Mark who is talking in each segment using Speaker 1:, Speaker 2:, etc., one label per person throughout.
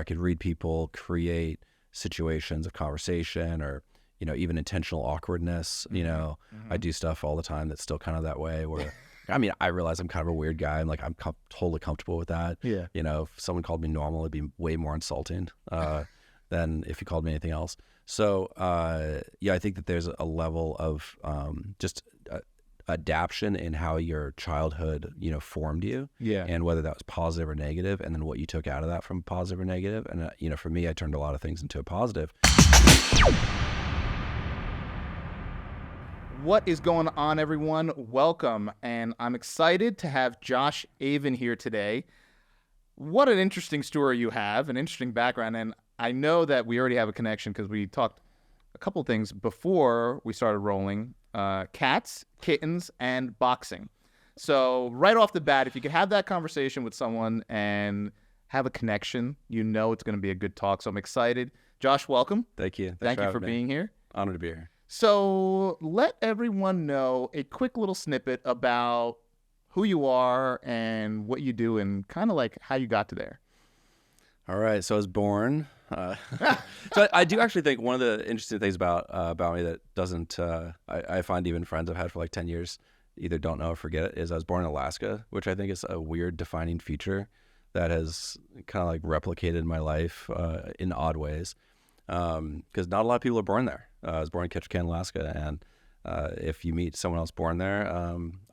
Speaker 1: I could read people, create situations of conversation, or even intentional awkwardness. I do stuff all the time that's still kind of that way. Where I mean, I realize I'm kind of a weird guy. I'm like, I'm totally comfortable with that.
Speaker 2: Yeah.
Speaker 1: If someone called me normal, it'd be way more insulting than if you called me anything else. So I think that there's a level of just adaption in how your childhood formed you, and whether that was positive or negative, and then what you took out of that from positive or negative. And for me, I turned a lot of things into a positive.
Speaker 2: What is going on, everyone? Welcome, and I'm excited to have Josh Aven here today. What an interesting story you have, an interesting background, and I know that we already have a connection because we talked a couple of things before we started rolling. Cats, kittens, and boxing. So right off the bat, if you could have that conversation with someone and have a connection, it's going to be a good talk. So I'm excited. Josh, welcome.
Speaker 1: Thank you.
Speaker 2: Thank you for being here.
Speaker 1: Honored to be here.
Speaker 2: So let everyone know a quick little snippet about who you are and what you do and kind of like how you got to there.
Speaker 1: All right. So I was born. So I do actually think one of the interesting things about me that doesn't, I find even friends I've had for like 10 years either don't know or forget it, is I was born in Alaska, which I think is a weird defining feature that has kind of like replicated my life in odd ways. Because not a lot of people are born there. I was born in Ketchikan, Alaska, and if you meet someone else born there,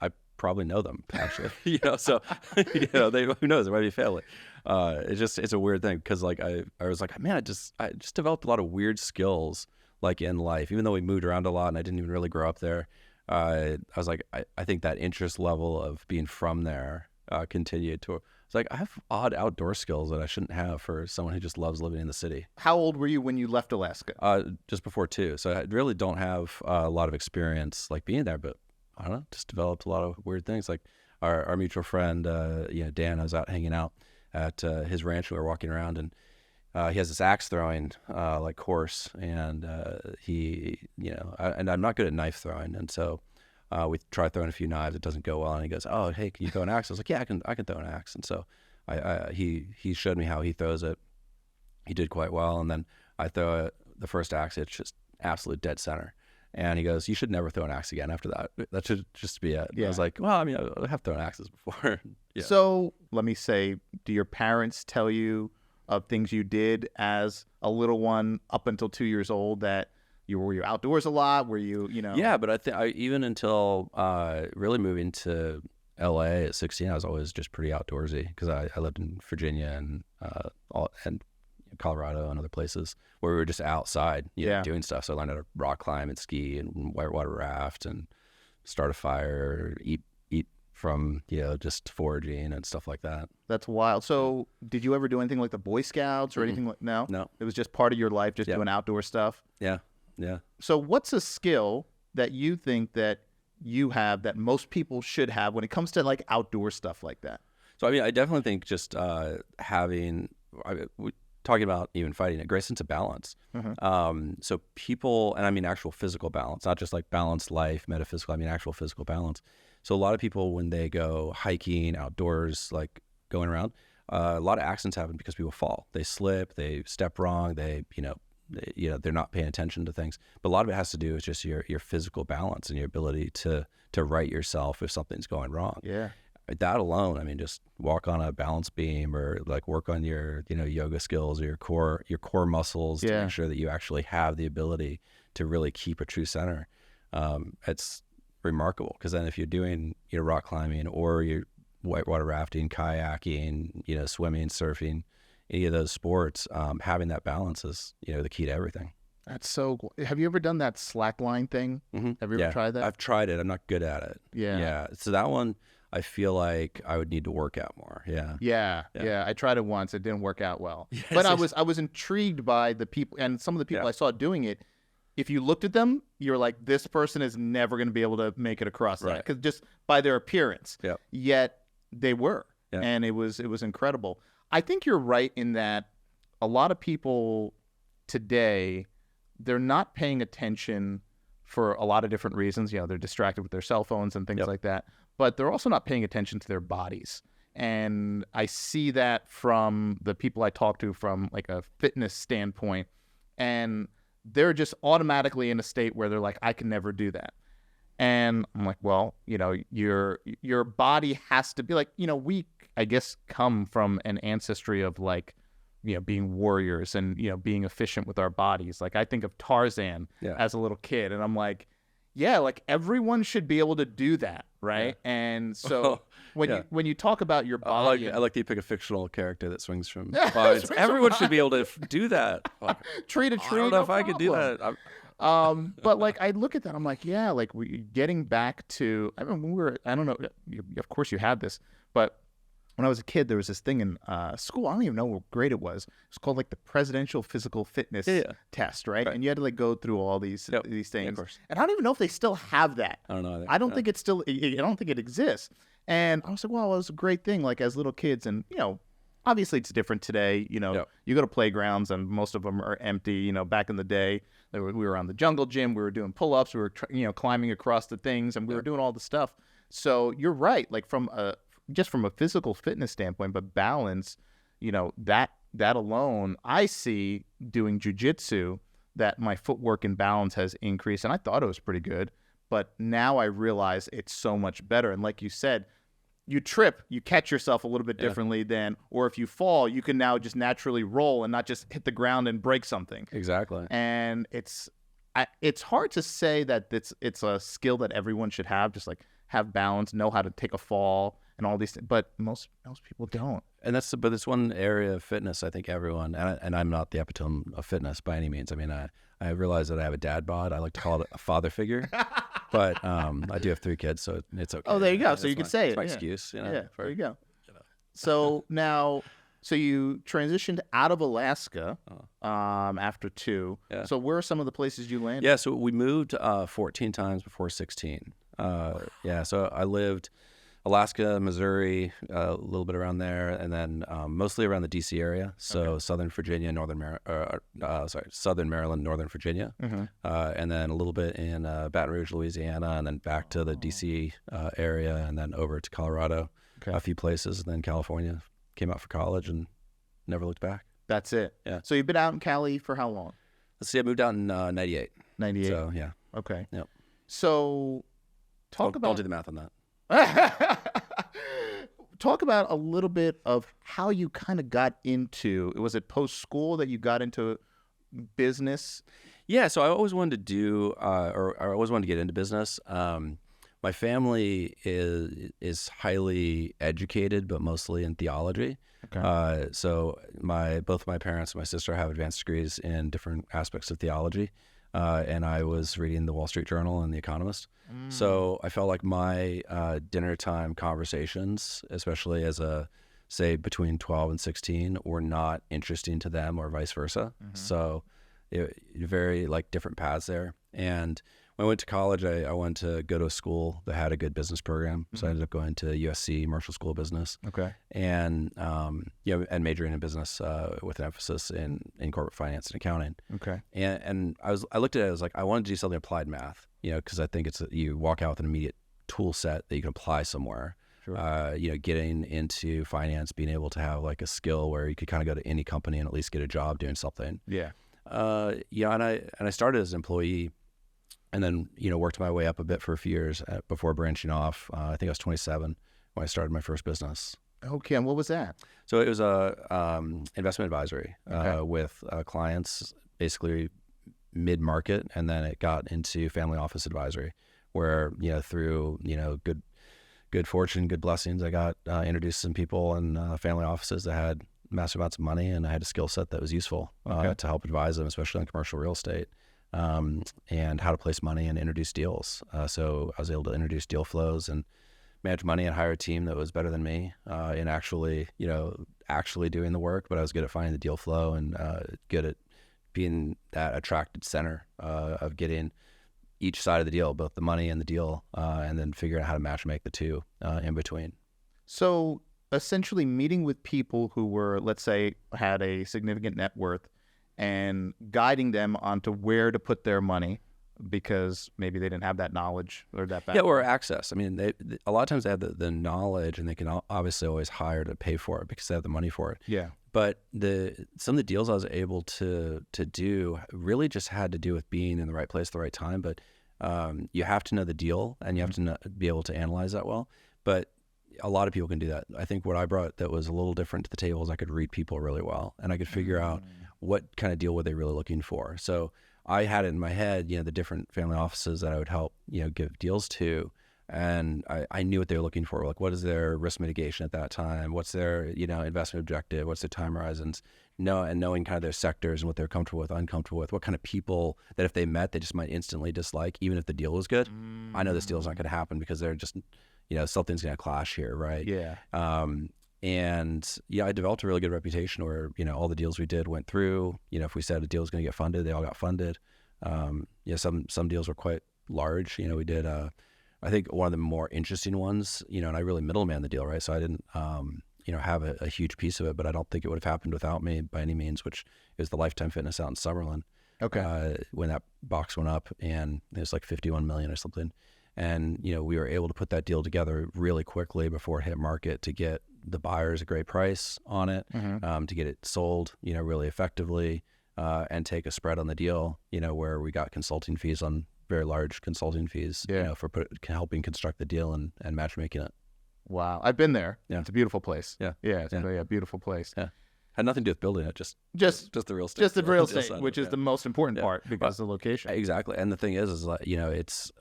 Speaker 1: I probably know them actually. So who knows? It might be family. It's a weird thing because like I was like, man, I just developed a lot of weird skills like in life, even though we moved around a lot and I didn't even really grow up there. I was like, I think that interest level of being from there continued to. It's like I have odd outdoor skills that I shouldn't have for someone who just loves living in the city.
Speaker 2: How old were you when you left Alaska?
Speaker 1: Just before 2. So I really don't have a lot of experience like being there, but I don't know, just developed a lot of weird things. Like our mutual friend, Dan, I was out hanging out at his ranch. We were walking around, and he has this axe throwing like course, and and I'm not good at knife throwing, and so we tried throwing a few knives. It doesn't go well, and he goes, "Oh, hey, can you throw an axe?" I was like, "Yeah, I can throw an axe." And so he showed me how he throws it. He did quite well, and then I throw it. The first axe, it's just absolute dead center. And he goes, "You should never throw an axe again after that. That should just be it." Yeah. I was like, well, I mean, I have thrown axes before. Yeah.
Speaker 2: So let me say, do your parents tell you of things you did as a little one up until 2 years old that were you outdoors a lot? Were you?
Speaker 1: Yeah, but I think even until really moving to LA at 16, I was always just pretty outdoorsy because I lived in Virginia and Colorado and other places where we were just outside doing stuff. So I learned how to rock climb and ski and whitewater raft and start a fire, eat from just foraging and stuff like that.
Speaker 2: That's wild. So did you ever do anything like the Boy Scouts or anything like No, it was just part of your life, just doing outdoor stuff.
Speaker 1: Yeah.
Speaker 2: So what's a skill that you think that you have that most people should have when it comes to like outdoor stuff like that?
Speaker 1: So I mean, I definitely think just talking about even fighting, a great sense of balance. So people, and I mean actual physical balance, not just like balanced life, metaphysical, I mean actual physical balance. So a lot of people, when they go hiking outdoors, like going around, a lot of accidents happen because people fall. They slip, they step wrong, they're not paying attention to things. But a lot of it has to do with just your physical balance and your ability to right yourself if something's going wrong.
Speaker 2: Yeah.
Speaker 1: That alone, I mean, just walk on a balance beam or like work on your, yoga skills or your core muscles to make sure that you actually have the ability to really keep a true center. It's remarkable because then if you're doing, rock climbing or you're whitewater rafting, kayaking, swimming, surfing, any of those sports, having that balance is, the key to everything.
Speaker 2: That's so cool. Have you ever done that slackline thing?
Speaker 1: Mm-hmm.
Speaker 2: Have you ever tried that?
Speaker 1: I've tried it. I'm not good at it. Yeah. So that one, I feel like I would need to work out more. Yeah.
Speaker 2: I tried it once. It didn't work out well. Yes. But I was intrigued by the people and some of the people I saw doing it. If you looked at them, you're like, this person is never going to be able to make it across that because just by their appearance.
Speaker 1: Yeah.
Speaker 2: Yet they were, and it was incredible. I think you're right in that a lot of people today, they're not paying attention for a lot of different reasons. They're distracted with their cell phones and things like that. But they're also not paying attention to their bodies. And I see that from the people I talk to from like a fitness standpoint, and they're just automatically in a state where they're like, I can never do that. And I'm like, well, your body has to be like, we, I guess, come from an ancestry of like, being warriors and, being efficient with our bodies. Like I think of Tarzan as a little kid, and I'm like, yeah, like everyone should be able to do that, right? Yeah. And so when you talk about your body,
Speaker 1: I like that you pick a fictional character that swings from vines. Everyone should be able to do that.
Speaker 2: Tree to tree.
Speaker 1: I don't know if I could do that.
Speaker 2: But like I look at that, I'm like, yeah, like we getting back to. I mean, I don't know. Of course, you had this, but when I was a kid, there was this thing in school. I don't even know what grade it was. It's called like the Presidential Physical Fitness Test, right? And you had to like go through all these things. Yeah, of course. And I don't even know if they still have that.
Speaker 1: I don't know either.
Speaker 2: I don't think it's still. I don't think it exists. And I was like, well, it was a great thing, like as little kids, and obviously it's different today. You go to playgrounds and most of them are empty. Back in the day, we were on the jungle gym. We were doing pull-ups. We were climbing across the things, and we were doing all the stuff. So you're right. Like just from a physical fitness standpoint, but balance, that alone, I see doing jujitsu that my footwork and balance has increased, and I thought it was pretty good, but now I realize it's so much better. And like you said, you trip, you catch yourself a little bit differently than, or if you fall, you can now just naturally roll and not just hit the ground and break something.
Speaker 1: Exactly.
Speaker 2: And it's hard to say that it's a skill that everyone should have, just like have balance, know how to take a fall and all these things, but most people don't.
Speaker 1: And but it's one area of fitness I think everyone, and I'm not the epitome of fitness by any means. I mean, I realize that I have a dad bod. I like to call it a father figure, but I do have 3 kids, so it's okay.
Speaker 2: Oh, there you go. So you can say it.
Speaker 1: It's my excuse.
Speaker 2: There you go. So now, so you transitioned out of Alaska after 2. Yeah. So where are some of the places you landed?
Speaker 1: Yeah, so we moved 14 times before 16. So I lived Alaska, Missouri, a little bit around there, and then mostly around the D.C. area. So Southern Virginia, Southern Maryland, Northern Virginia, and then a little bit in Baton Rouge, Louisiana, and then back to the D.C. Area, and then over to Colorado, a few places, and then California. Came out for college and never looked back.
Speaker 2: That's it. Yeah. So you've been out in Cali for how long?
Speaker 1: Let's see, I moved out in 98.
Speaker 2: 98.
Speaker 1: So yeah.
Speaker 2: Okay.
Speaker 1: Yep.
Speaker 2: So
Speaker 1: Don't do the math on that.
Speaker 2: Talk about a little bit of how you kind of got into, was it post-school that you got into business?
Speaker 1: Yeah, so I always wanted to do, or I always wanted to get into business. My family is highly educated, but mostly in theology. Okay. So both my parents and my sister have advanced degrees in different aspects of theology. And I was reading the Wall Street Journal and The Economist. So I felt like my dinner time conversations, especially as say between 12 and 16, were not interesting to them or vice versa. So very like different paths there. And when I went to college, I wanted to go to a school that had a good business program. So I ended up going to USC Marshall School of Business. Okay. And and majoring in business with an emphasis in corporate finance and accounting. Okay. And I looked at it, I was like, I wanted to do something applied math, because I think you walk out with an immediate tool set that you can apply somewhere. Sure. Getting into finance, being able to have like a skill where you could kind of go to any company and at least get a job doing something. Yeah. And I started as an employee. And then, worked my way up a bit for a few years before branching off. I think I was 27 when I started my first business.
Speaker 2: Okay, and what was that?
Speaker 1: So it was investment advisory with clients, basically mid-market, and then it got into family office advisory, where through good fortune, good blessings, I got introduced to some people in family offices that had massive amounts of money, and I had a skill set that was useful to help advise them, especially on commercial real estate. And how to place money and introduce deals. So I was able to introduce deal flows and manage money and hire a team that was better than me in actually doing the work. But I was good at finding the deal flow and good at being that attracted center of getting each side of the deal, both the money and the deal, and then figuring out how to matchmake the two in between.
Speaker 2: So essentially meeting with people who were, let's say, had a significant net worth, and guiding them onto where to put their money, because maybe they didn't have that knowledge or that
Speaker 1: Yeah,
Speaker 2: background.
Speaker 1: or access. I mean, a lot of times they have the knowledge, and they can obviously always hire to pay for it because they have the money for it.
Speaker 2: Yeah.
Speaker 1: But some of the deals I was able to do really just had to do with being in the right place at the right time. But you have to know the deal, and you have to be able to analyze that well. But a lot of people can do that. I think what I brought that was a little different to the table is I could read people really well, and I could figure out what kind of deal were they really looking for. So I had it in my head, the different family offices that I would help, give deals to. And I knew what they were looking for. Like, what is their risk mitigation at that time? What's their, investment objective? What's their time horizons? And knowing kind of their sectors and what they're comfortable with, uncomfortable with, what kind of people that if they met, they just might instantly dislike, even if the deal was good. I know this deal's not going to happen because they're just, something's going to clash here, right?
Speaker 2: Yeah.
Speaker 1: And I developed a really good reputation where, all the deals we did went through. If we said a deal was going to get funded, they all got funded. Some deals were quite large. We did, I think one of the more interesting ones, and I really middleman the deal, right? So I didn't, have a huge piece of it, but I don't think it would have happened without me by any means, which is the Lifetime Fitness out in Summerlin.
Speaker 2: Okay.
Speaker 1: When that box went up, and it was like 51 million or something. And, we were able to put that deal together really quickly before it hit market to get the buyers a great price on it, to get it sold, really effectively, and take a spread on the deal, where we got consulting fees on very large consulting fees, for helping construct the deal and matchmaking it.
Speaker 2: Wow. I've been there.
Speaker 1: Yeah.
Speaker 2: It's a beautiful place.
Speaker 1: Yeah.
Speaker 2: Yeah. It's a beautiful place.
Speaker 1: Yeah. Had nothing to do with building it, just the real estate.
Speaker 2: Just the real estate,
Speaker 1: side
Speaker 2: which is the most important part because of the location.
Speaker 1: Exactly. And the thing is like, it's,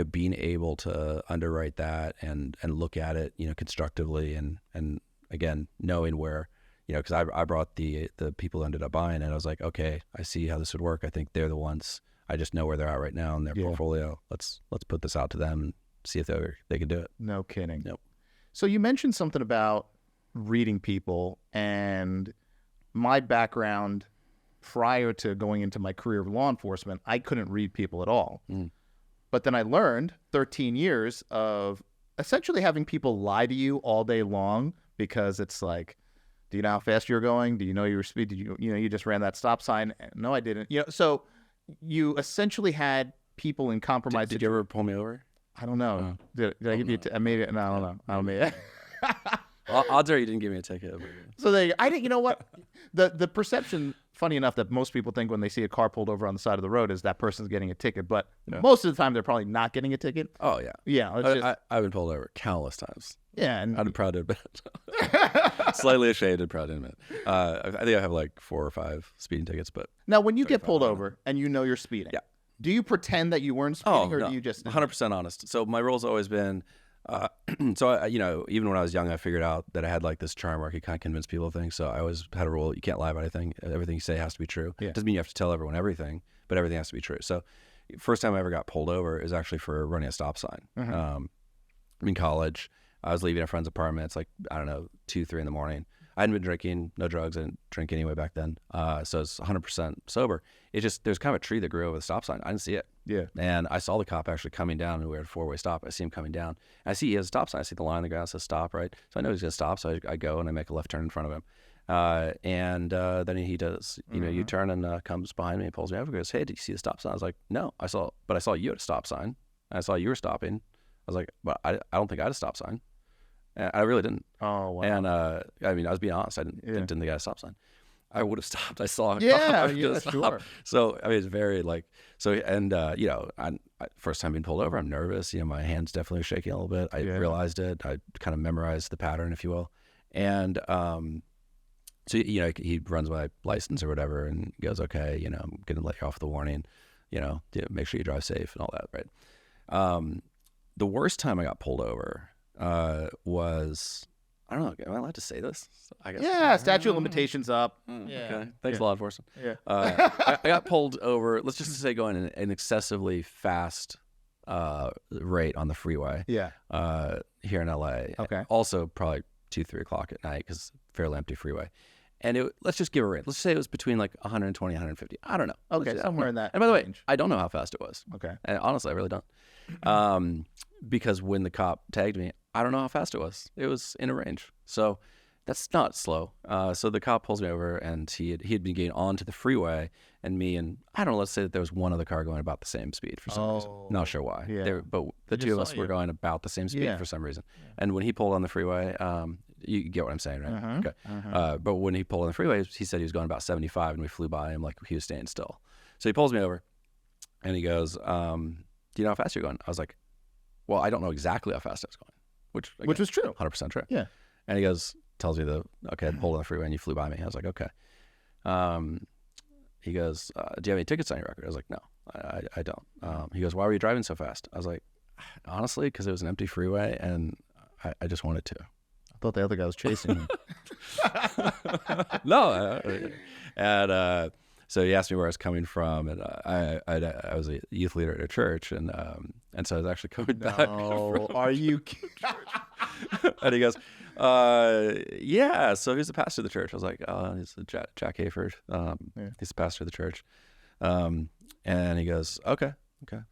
Speaker 1: being able to underwrite that and look at it, constructively and again, knowing where, because I brought the people who ended up buying it. I was like, okay, I see how this would work. I think they're the ones. I just know where they're at right now in their portfolio. Let's put this out to them and see if they can do it.
Speaker 2: No kidding.
Speaker 1: Yep.
Speaker 2: So you mentioned something about reading people, and my background prior to going into my career of law enforcement, I couldn't read people at all. But then I learned 13 years of essentially having people lie to you all day long because it's like, do you know how fast you're going? Do you know your speed? Did you just ran that stop sign? No, I didn't. So you essentially had people in compromised.
Speaker 1: Did you ever pull me over?
Speaker 2: I don't know. Did I give you? Maybe no, I don't know. I don't mean.
Speaker 1: Odds are you didn't give me a ticket.
Speaker 2: So I didn't. You know what? The perception, funny enough, that most people think when they see a car pulled over on the side of the road is that person's getting a ticket, but most of the time they're probably not getting a ticket.
Speaker 1: Oh yeah.
Speaker 2: Yeah.
Speaker 1: I've been pulled over countless times.
Speaker 2: Yeah, and
Speaker 1: I'm proud to admit it. Slightly ashamed and proud to admit. I think I have like 4 or 5 speeding tickets, but
Speaker 2: now when you get pulled over and you're speeding,
Speaker 1: yeah.
Speaker 2: Do you pretend that you weren't speeding, or do you just
Speaker 1: 100% honest? So my role's always been, even when I was young, I figured out that I had like this charm where I could kind of convince people of things. So I always had a rule: you can't lie about anything. Everything you say has to be true.
Speaker 2: Yeah.
Speaker 1: Doesn't mean you have to tell everyone everything, but everything has to be true. So first time I ever got pulled over is actually for running a stop sign. I'm in college. I was leaving a friend's apartment. It's like, I don't know, 2, 3 in the morning. I hadn't been drinking, no drugs. I didn't drink anyway back then. So it's 100% sober. It's just, there's kind of a tree that grew over the stop sign. I didn't see it.
Speaker 2: Yeah. And
Speaker 1: I saw the cop actually coming down, and we had a 4-way stop. I see him coming down. And I see he has a stop sign. I see the line on the ground that says stop, right? So I know he's going to stop. So I go and I make a left turn in front of him. Then he does, U-turn and comes behind me and pulls me over and goes, hey, did you see the stop sign? I was like, no, I saw you at a stop sign. And I saw you were stopping. I was like, but I don't think I had a stop sign. And I really didn't.
Speaker 2: Oh, wow.
Speaker 1: And I was being honest. I didn't think I had a stop sign. I would have stopped. I saw a
Speaker 2: car.
Speaker 1: Yeah,
Speaker 2: stop. Sure.
Speaker 1: So it's very first time being pulled over, I'm nervous. My hands definitely shaking a little bit. I realized it. I kind of memorized the pattern, if you will. And so he runs my license or whatever and goes, okay, I'm gonna let you off the warning. Make sure you drive safe and all that, right? The worst time I got pulled over was, I don't know, am I allowed to say this? I guess.
Speaker 2: Yeah, statute of limitations up.
Speaker 1: Okay. Thanks, law enforcement.
Speaker 2: Yeah.
Speaker 1: I got pulled over, let's just say going an excessively fast rate on the freeway.
Speaker 2: Yeah.
Speaker 1: Here in LA.
Speaker 2: Okay.
Speaker 1: Also probably 2, 3 o'clock at night because fairly empty freeway. And let's just give a rate. Let's say it was between like 120, 150. I don't know.
Speaker 2: Okay, somewhere in that
Speaker 1: And by the way,
Speaker 2: range.
Speaker 1: I don't know how fast it was.
Speaker 2: Okay.
Speaker 1: And honestly, I really don't. Because when the cop tagged me, I don't know how fast it was. It was in a range. So That's not slow. So the cop pulls me over, and he had been getting onto the freeway, and me and I don't know. Let's say that there was one other car going about the same speed for some reason. Not sure why.
Speaker 2: Yeah.
Speaker 1: But the two of us were going about the same speed for some reason. Yeah. And when he pulled on the freeway, you get what I'm saying, right? Okay. But when he pulled on the freeway, he said he was going about 75, and we flew by him like he was staying still. So he pulls me over, and he goes, "Do you know how fast you're going?" I was like, "Well, I don't know exactly how fast I was going," which
Speaker 2: was true,
Speaker 1: 100% true.
Speaker 2: Yeah.
Speaker 1: And he goes, tells me I pulled on the freeway and you flew by me. I was like, okay. He goes, do you have any tickets on your record? I was like, no, I don't. He goes, why were you driving so fast? I was like, honestly, because it was an empty freeway and I just wanted to.
Speaker 2: I thought the other guy was chasing me.
Speaker 1: No. So he asked me where I was coming from, and I was a youth leader at a church, and so I was actually coming back.
Speaker 2: No, are you kidding?
Speaker 1: And he goes, yeah, so he's the pastor of the church. I was like, oh, he's Jack Hayford. He's the pastor of the church. And he goes, okay.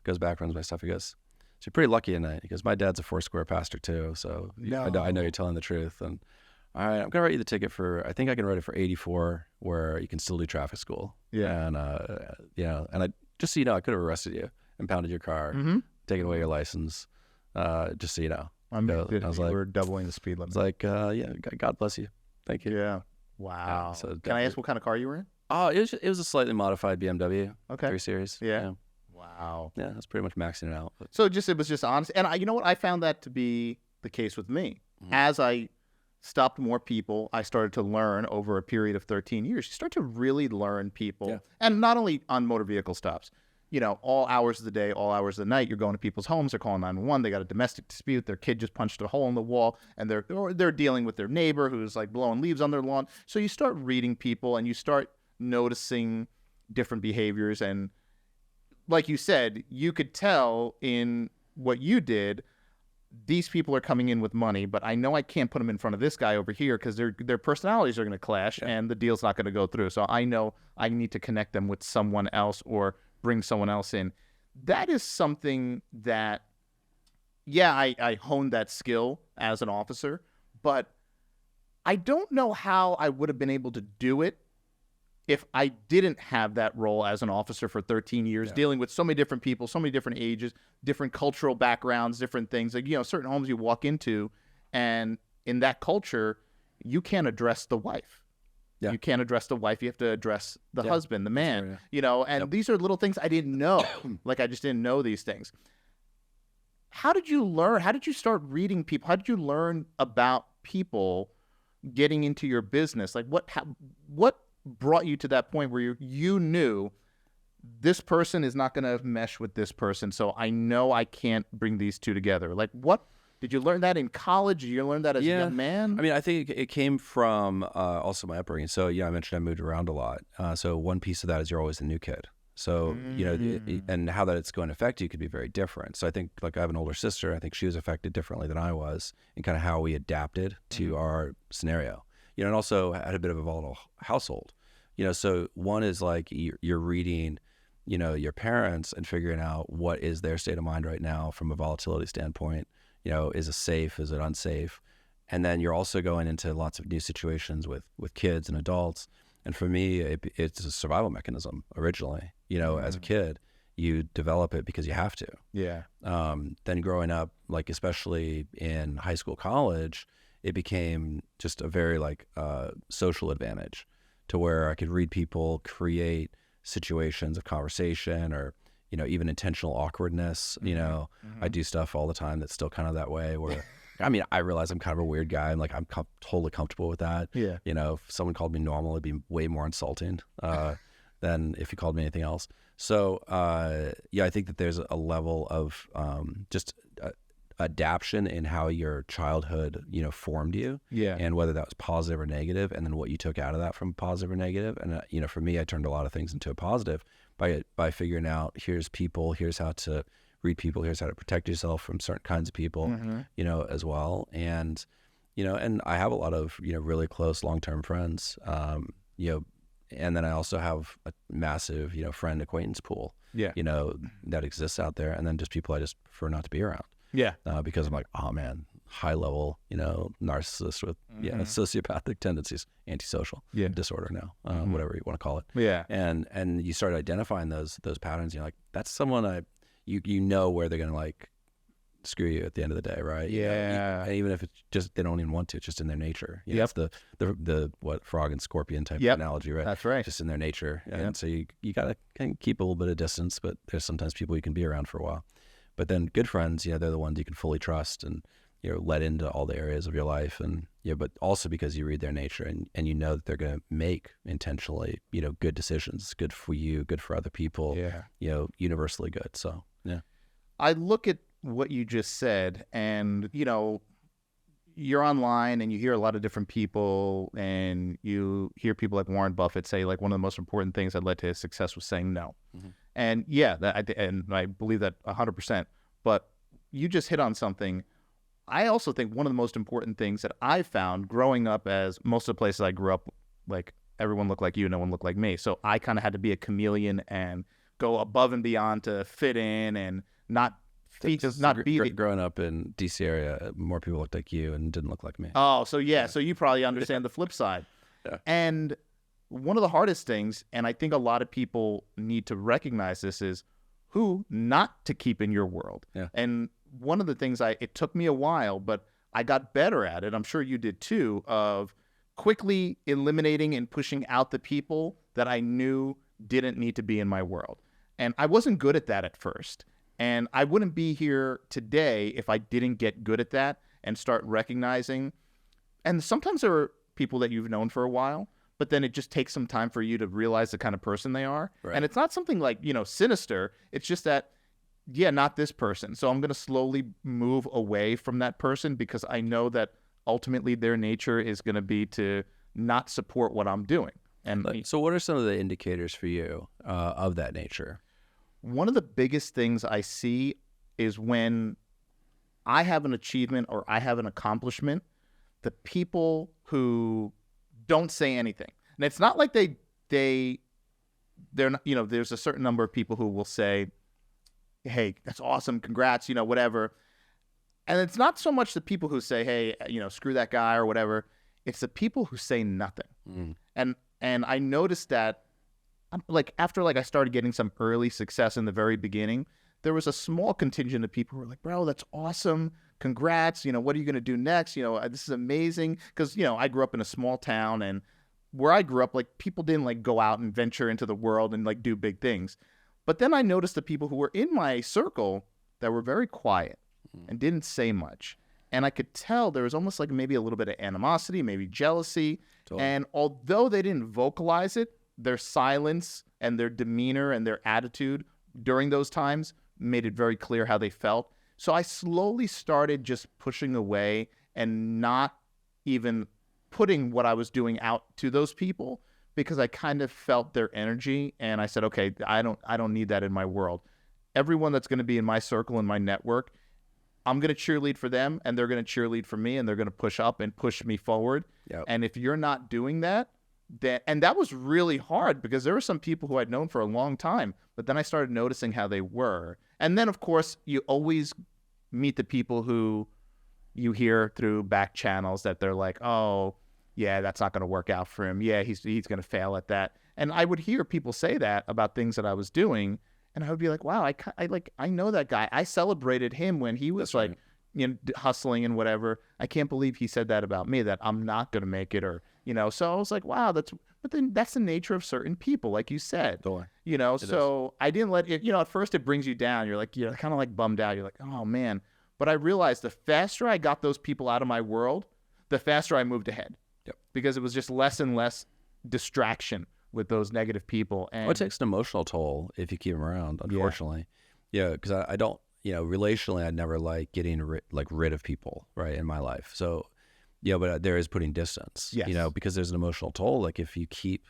Speaker 1: Goes back, runs my stuff. He goes, so you're pretty lucky tonight. He goes, my dad's a Foursquare pastor too, so I know you're telling the truth. And all right, I'm going to write you the ticket I think I can write it for 84, where you can still do traffic school. Yeah. And, and I just so you know, I could have arrested you, impounded your car, taken away your license, just so you know.
Speaker 2: I was like, we're doubling the speed limit.
Speaker 1: It's like, yeah, God bless you. Thank you.
Speaker 2: Yeah. Wow. So can I ask what kind of car you were in?
Speaker 1: Oh, it was a slightly modified BMW.
Speaker 2: Okay.
Speaker 1: 3 Series.
Speaker 2: Yeah. Wow.
Speaker 1: Yeah, that's pretty much maxing it out.
Speaker 2: So it was just honest. And you know what? I found that to be the case with me. As I stopped more people, I started to learn over a period of 13 years. You start to really learn people. Yeah. And not only on motor vehicle stops. All hours of the day, all hours of the night, you're going to people's homes. They're calling 911. They got a domestic dispute. Their kid just punched a hole in the wall, and they're dealing with their neighbor who's like blowing leaves on their lawn. So you start reading people, and you start noticing different behaviors. And like you said, you could tell in what you did, these people are coming in with money, but I know I can't put them in front of this guy over here because their personalities are going to clash, and the deal's not going to go through. So I know I need to connect them with someone else or bring someone else in. That is something that, I honed that skill as an officer, but I don't know how I would have been able to do it if I didn't have that role as an officer for 13 years, dealing with so many different people, so many different ages, different cultural backgrounds, different things. Like, certain homes you walk into, and in that culture, you can't address the wife. Yeah. You can't address the wife. You have to address the husband, the man, and these are little things I didn't know. Like, I just didn't know these things. How did you learn? How did you start reading people? How did you learn about people getting into your business? Like, what brought you to that point where you knew this person is not going to mesh with this person, so I know I can't bring these two together? Like, what? Did you learn that in college? Did you learn that as a young man?
Speaker 1: I mean, I think it came from also my upbringing. So, I mentioned I moved around a lot. So one piece of that is you're always the new kid. So, and how that it's going to affect you could be very different. So I think, like, I have an older sister. I think she was affected differently than I was in kind of how we adapted to our scenario. And also had a bit of a volatile household. So one is like you're reading, your parents and figuring out what is their state of mind right now from a volatility standpoint. Is it safe? Is it unsafe? And then you're also going into lots of new situations with kids and adults. And for me, it's a survival mechanism originally. As a kid, you develop it because you have to.
Speaker 2: Yeah.
Speaker 1: Then growing up, like especially in high school, college, it became just a very social advantage to where I could read people, create situations of conversation or even intentional awkwardness. I do stuff all the time that's still kind of that way where, I realize I'm kind of a weird guy. I'm like, I'm totally comfortable with that. Yeah. If someone called me normal, it'd be way more insulting than if you called me anything else. So, I think that there's a level of just adaption in how your childhood, formed you. Yeah. And whether that was positive or negative, and then what you took out of that from positive or negative. And, for me, I turned a lot of things into a positive by figuring out, here's people, here's how to read people, here's how to protect yourself from certain kinds of people, as well. And, and I have a lot of, really close long-term friends, and then I also have a massive, friend acquaintance pool, that exists out there. And then just people I just prefer not to be around. Yeah. Because I'm like, oh man, high level, narcissist with sociopathic tendencies, antisocial disorder now, whatever you want to call it.
Speaker 2: Yeah.
Speaker 1: And you start identifying those patterns. You're like, that's someone you know where they're gonna like screw you at the end of the day, right?
Speaker 2: Yeah.
Speaker 1: And even if it's just they don't even want to, it's just in their nature.
Speaker 2: Yep.
Speaker 1: It's the what frog and scorpion type of analogy, right?
Speaker 2: That's right.
Speaker 1: Just in their nature. And so you gotta kind of keep a little bit of distance, but there's sometimes people you can be around for a while. But then good friends, they're the ones you can fully trust and let into all the areas of your life, and but also because you read their nature and you know that they're going to make intentionally, good decisions, good for you, good for other people, universally good. So
Speaker 2: I look at what you just said, and you're online and you hear a lot of different people, and you hear people like Warren Buffett say, like, one of the most important things that led to his success was saying no. And I believe that 100%. But you just hit on something. I also think one of the most important things that I found growing up, as most of the places I grew up, like, everyone looked like you, no one looked like me. So I kind of had to be a chameleon and go above and beyond to fit in and not be.
Speaker 1: Growing up in DC area, more people looked like you and didn't look like me.
Speaker 2: Oh, so so you probably understand the flip side.
Speaker 1: Yeah.
Speaker 2: And one of the hardest things, and I think a lot of people need to recognize this, is who not to keep in your world.
Speaker 1: Yeah.
Speaker 2: And one of the things it took me a while, but I got better at it, I'm sure you did too, of quickly eliminating and pushing out the people that I knew didn't need to be in my world. And I wasn't good at that at first. And I wouldn't be here today if I didn't get good at that and start recognizing. And sometimes there are people that you've known for a while, but then it just takes some time for you to realize the kind of person they are.
Speaker 1: Right.
Speaker 2: And it's not something like, sinister. It's just that, not this person. So I'm going to slowly move away from that person because I know that ultimately their nature is going to be to not support what I'm doing. And
Speaker 1: so what are some of the indicators for you of that nature?
Speaker 2: One of the biggest things I see is when I have an achievement or I have an accomplishment, the people who don't say anything. And it's not like they're not, there's a certain number of people who will say, hey, that's awesome, congrats, whatever. And it's not so much the people who say, hey, screw that guy or whatever. It's the people who say nothing. And I noticed that, like, after I started getting some early success in the very beginning, there was a small contingent of people who were like, bro, that's awesome. Congrats. What are you going to do next? This is amazing. Because, I grew up in a small town, and where I grew up, people didn't go out and venture into the world and do big things. But then I noticed the people who were in my circle that were very quiet and didn't say much. And I could tell there was almost maybe a little bit of animosity, maybe jealousy.
Speaker 1: Totally.
Speaker 2: And although they didn't vocalize it, their silence and their demeanor and their attitude during those times made it very clear how they felt. So I slowly started just pushing away and not even putting what I was doing out to those people, because I kind of felt their energy, and I said, okay, I don't need that in my world. Everyone that's going to be in my circle and my network, I'm going to cheerlead for them, and they're going to cheerlead for me, and they're going to push up and push me forward.
Speaker 1: Yep.
Speaker 2: And if you're not doing that, and that was really hard, because there were some people who I'd known for a long time, but then I started noticing how they were. And then, of course, you always meet the people who you hear through back channels that they're like, oh, yeah, that's not going to work out for him. Yeah, he's going to fail at that. And I would hear people say that about things that I was doing, and I would be like, wow, I know that guy. I celebrated him when he was
Speaker 1: That's right.
Speaker 2: hustling and whatever. I can't believe he said that about me, that I'm not going to make it, or So I was like, wow, but then that's the nature of certain people, like you said.
Speaker 1: Totally.
Speaker 2: So I didn't let it. At first it brings you down. You're kind of bummed out. You're like, oh man. But I realized the faster I got those people out of my world, the faster I moved ahead.
Speaker 1: Yep.
Speaker 2: Because it was just less and less distraction with those negative people. And
Speaker 1: it takes an emotional toll if you keep them around, unfortunately. Yeah, because I don't, relationally, I never like getting rid of people, right, in my life. So, but there is putting distance,
Speaker 2: yes.
Speaker 1: Because there's an emotional toll. Like if you keep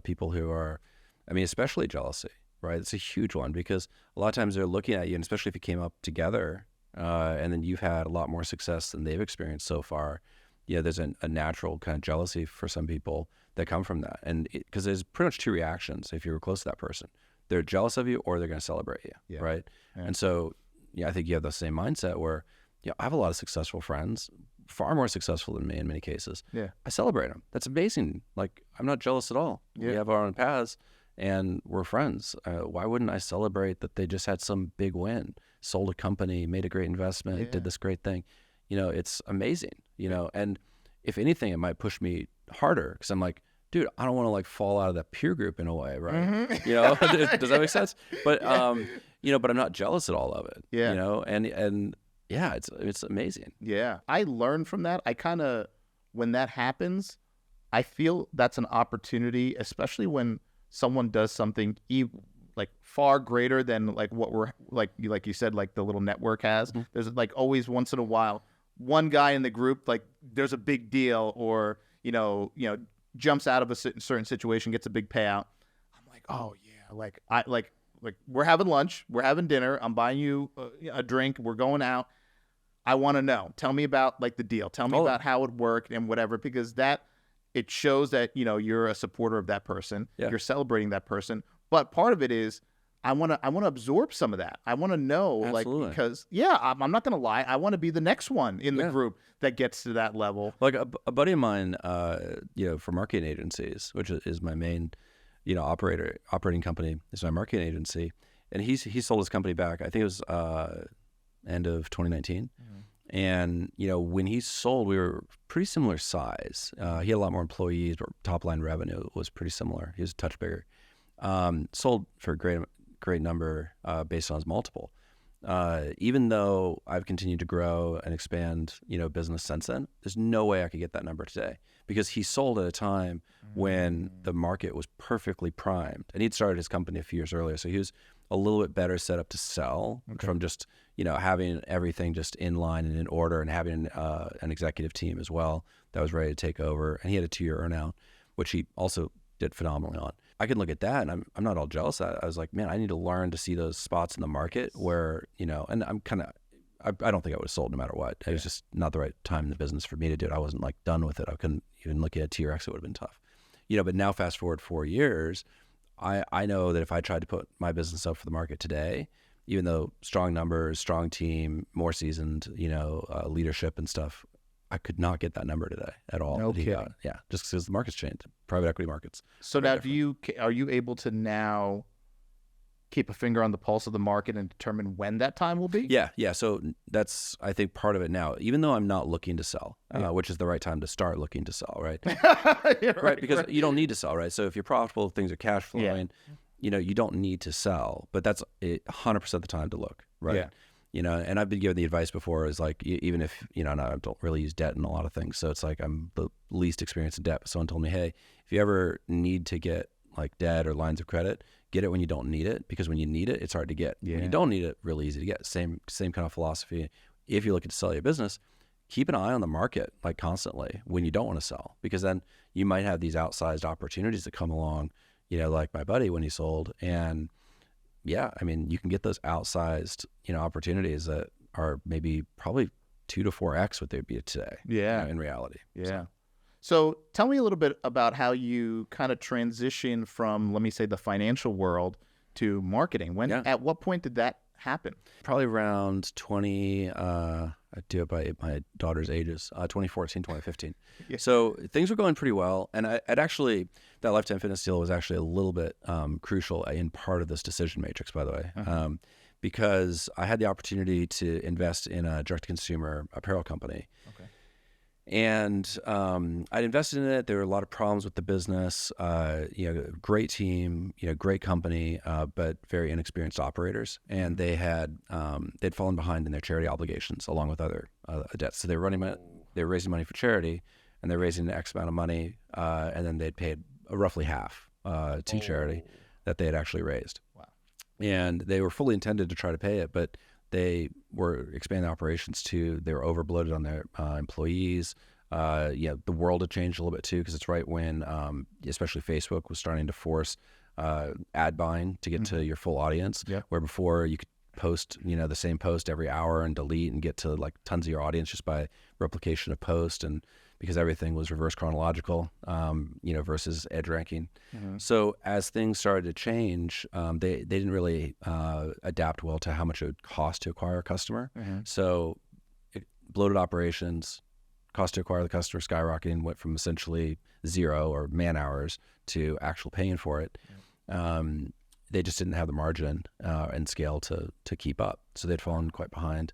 Speaker 1: people who are, especially jealousy, right? It's a huge one, because a lot of times they're looking at you, and especially if you came up together and then you've had a lot more success than they've experienced so far. There's a natural kind of jealousy for some people that come from that. And because there's pretty much two reactions if you're close to that person. They're jealous of you, or they're going to celebrate you, right? Yeah. And so, I think you have the same mindset where, I have a lot of successful friends, far more successful than me in many cases.
Speaker 2: Yeah.
Speaker 1: I celebrate them. That's amazing. Like, I'm not jealous at all.
Speaker 2: Yeah.
Speaker 1: We have our own paths and we're friends. Why wouldn't I celebrate that they just had some big win, sold a company, made a great investment, did this great thing? It's amazing, and if anything, it might push me harder because I'm like, dude, I don't want to like fall out of that peer group in a way, right?
Speaker 2: Mm-hmm.
Speaker 1: Does that make sense? But, but I'm not jealous at all of it, and yeah, it's amazing.
Speaker 2: Yeah. I learned from that. When that happens, I feel that's an opportunity, especially when someone does something like far greater than like what we're like you said, like the little network has. Mm-hmm. There's like always once in a while, one guy in the group, like there's a big deal or, jumps out of a certain situation, gets a big payout. I'm like, oh yeah. Like we're having lunch, we're having dinner. I'm buying you a drink. We're going out. I want to know. Tell me about like the deal. Tell me about how it worked and whatever, because it shows that, you're a supporter of that person. Yeah. You're celebrating that person. But part of it is I want to absorb some of that. I want to know,
Speaker 1: Absolutely.
Speaker 2: because I'm not going to lie. I want to be the next one in the group that gets to that level.
Speaker 1: Like a buddy of mine, for marketing agencies, which is my main, operating company is my marketing agency. And he sold his company back. I think it was end of 2019. Mm-hmm. And, when he sold, we were pretty similar size. He had a lot more employees, but top line revenue was pretty similar. He was a touch bigger. Sold for a great number based on his multiple. Even though I've continued to grow and expand, business since then, there's no way I could get that number today because he sold at a time when the market was perfectly primed. And he'd started his company a few years earlier, so he was a little bit better set up to sell from just, having everything just in line and in order and having an executive team as well that was ready to take over. And he had a 2-year earnout, which he also did phenomenally on. I can look at that and I'm not all jealous. I was like, man, I need to learn to see those spots in the market where, and I'm kind of, I don't think I would have sold no matter what. It was just not the right time in the business for me to do it. I wasn't like done with it. I couldn't even look at a TRX. It would have been tough, but now fast forward 4 years, I know that if I tried to put my business up for the market today, even though strong numbers, strong team, more seasoned, leadership and stuff, I could not get that number today at all.
Speaker 2: No kidding.
Speaker 1: Yeah, just because the market's changed, private equity markets.
Speaker 2: So now, are you able to now keep a finger on the pulse of the market and determine when that time will be?
Speaker 1: Yeah. So that's, I think, part of it now. Even though I'm not looking to sell, which is the right time to start looking to sell, right? right, because you don't need to sell, right? So if you're profitable, things are cash flowing, you don't need to sell. But that's 100% the time to look, right? Yeah. And I've been given the advice before is like, even if, and I don't really use debt in a lot of things. So it's like I'm the least experienced in debt. But someone told me, hey, if you ever need to get like debt or lines of credit, get it when you don't need it, because when you need it, it's hard to get. Yeah. When you don't need it, really easy to get. Same kind of philosophy. If you're looking to sell your business, keep an eye on the market like constantly when you don't want to sell, because then you might have these outsized opportunities that come along, like my buddy when he sold. And yeah, I mean, you can get those outsized, opportunities that are maybe probably 2 to 4x what they'd be today.
Speaker 2: Yeah.
Speaker 1: In reality.
Speaker 2: Yeah. So tell me a little bit about how you kind of transition from, let me say, the financial world to marketing. At what point did that happen?
Speaker 1: Probably around 20, I do it by my daughter's ages, 2014, 2015. Yeah. So things were going pretty well. And I'd actually, that Lifetime Fitness deal was actually a little bit crucial in part of this decision matrix, by the way, because I had the opportunity to invest in a direct-to-consumer apparel company. Okay. And I'd invested in it. There were a lot of problems with the business. Great team, great company, but very inexperienced operators. And they'd fallen behind in their charity obligations along with other debts. So they were raising money for charity, and they're raising X amount of money, and then they'd paid roughly half to charity that they had actually raised. Wow. And they were fully intended to try to pay it, but they were expanding operations too. They were overbloated on their employees. The world had changed a little bit too, because it's right when, especially Facebook was starting to force ad buying to get to your full audience. Yeah. Where before you could post, the same post every hour and delete and get to like tons of your audience just by replication of post, and because everything was reverse chronological, versus edge ranking. Mm-hmm. So as things started to change, they didn't really adapt well to how much it would cost to acquire a customer. Mm-hmm. So bloated operations, cost to acquire the customer skyrocketing, went from essentially 0 or man hours to actual paying for it. They just didn't have the margin and scale to keep up. So they'd fallen quite behind.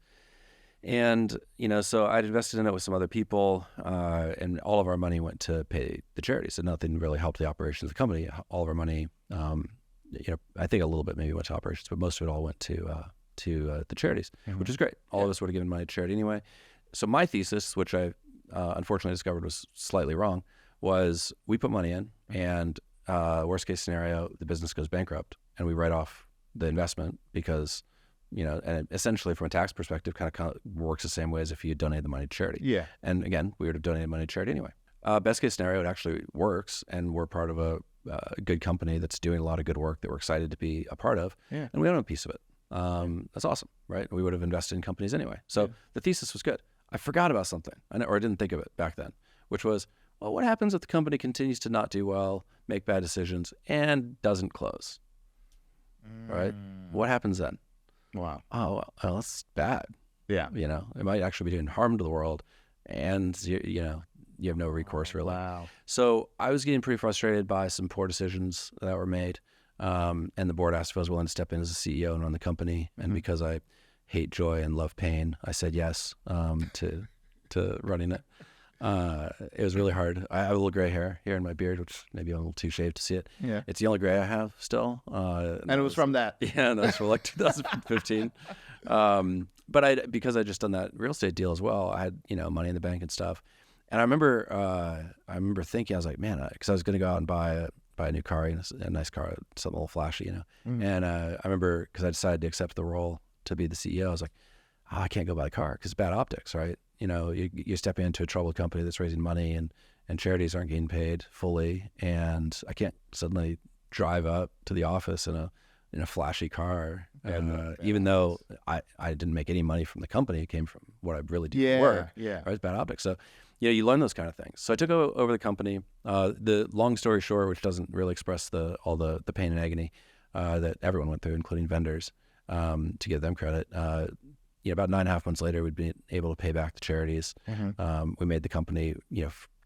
Speaker 1: And, so I'd invested in it with some other people, and all of our money went to pay the charities. So nothing really helped the operations of the company. All of our money, I think a little bit maybe went to operations, but most of it all went to the charities, which is great. All of us would have given money to charity anyway. So my thesis, which I unfortunately discovered was slightly wrong, was we put money in, and worst case scenario, the business goes bankrupt, and we write off the investment because, and essentially from a tax perspective, kind of works the same way as if you donate the money to charity.
Speaker 2: Yeah.
Speaker 1: And again, we would have donated money to charity anyway. Best case scenario, it actually works, and we're part of a good company that's doing a lot of good work that we're excited to be a part of, and we own a piece of it. That's awesome, right? We would have invested in companies anyway. So the thesis was good. I forgot about something, or I didn't think of it back then, which was, well, what happens if the company continues to not do well, make bad decisions, and doesn't close? Right? What happens then?
Speaker 2: Wow.
Speaker 1: Oh, well, that's bad.
Speaker 2: Yeah.
Speaker 1: It might actually be doing harm to the world, and you have no recourse really.
Speaker 2: Wow.
Speaker 1: So I was getting pretty frustrated by some poor decisions that were made, and the board asked if I was willing to step in as a CEO and run the company. And because I hate joy and love pain, I said yes to running it. It was really hard. I have a little gray hair here in my beard, which maybe I'm a little too shaved to see it.
Speaker 2: Yeah.
Speaker 1: It's the only gray I have still.
Speaker 2: And it was from that.
Speaker 1: Yeah, and that's from like 2015. But because I just done that real estate deal as well, I had, money in the bank and stuff. And I remember thinking, I was like, man, because I was going to go out and buy a new car, a nice car, something a little flashy, And I remember, because I decided to accept the role to be the CEO, I was like, I can't go buy a car because it's bad optics, right? You're stepping into a troubled company that's raising money, and charities aren't getting paid fully, and I can't suddenly drive up to the office in a flashy car. Even though I didn't make any money from the company, it came from what I really did for work.
Speaker 2: Yeah.
Speaker 1: Right? It's bad optics. So you learn those kind of things. So I took over the company. The long story short, which doesn't really express all the pain and agony that everyone went through, including vendors, to give them credit. About 9.5 months later, we'd been able to pay back the charities. We made the company,